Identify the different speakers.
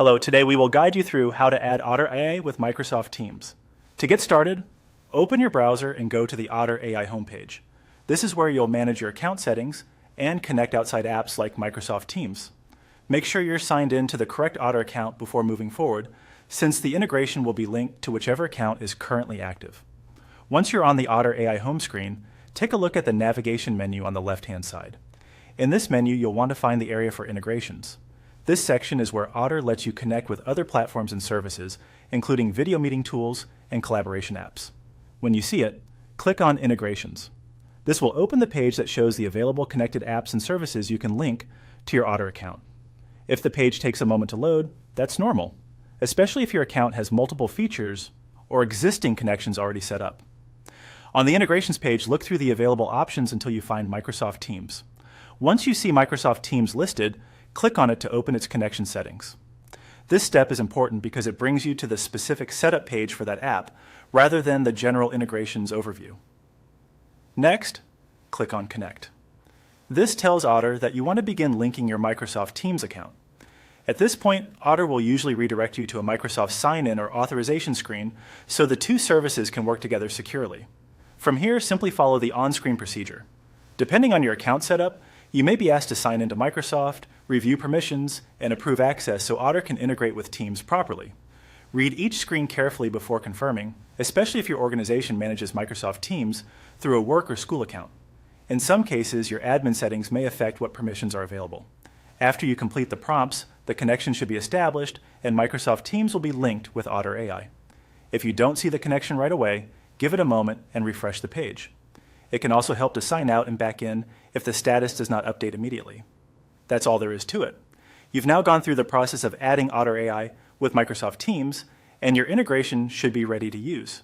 Speaker 1: Hello, today we will guide you through how to add Otter AI with Microsoft Teams. To get started, open your browser and go to the Otter AI homepage. This is where you'll manage your account settings and connect outside apps like Microsoft Teams. Make sure you're signed in to the correct Otter account before moving forward, since the integration will be linked to whichever account is currently active. Once you're on the Otter AI home screen, take a look at the navigation menu on the left-hand side. In this menu, you'll want to find the area for integrations. This section is where Otter lets you connect with other platforms and services, including video meeting tools and collaboration apps. When you see it, click on Integrations. This will open the page that shows the available connected apps and services you can link to your Otter account. If the page takes a moment to load, that's normal, especially if your account has multiple features or existing connections already set up. On the Integrations page, look through the available options until you find Microsoft Teams. Once you see Microsoft Teams listed, click on it to open its connection settings. This step is important because it brings you to the specific setup page for that app, rather than the general integrations overview. Next, click on Connect. This tells Otter that you want to begin linking your Microsoft Teams account. At this point, Otter will usually redirect you to a Microsoft sign-in or authorization screen so the two services can work together securely. From here, simply follow the on-screen procedure. Depending on your account setup, you may be asked to sign into Microsoft, review permissions, and approve access so Otter can integrate with Teams properly. Read each screen carefully before confirming, especially if your organization manages Microsoft Teams through a work or school account. In some cases, your admin settings may affect what permissions are available. After you complete the prompts, the connection should be established and Microsoft Teams will be linked with Otter AI. If you don't see the connection right away, give it a moment and refresh the page. It can also help to sign out and back in if the status does not update immediately. That's all there is to it. You've now gone through the process of adding Otter AI with Microsoft Teams, and your integration should be ready to use.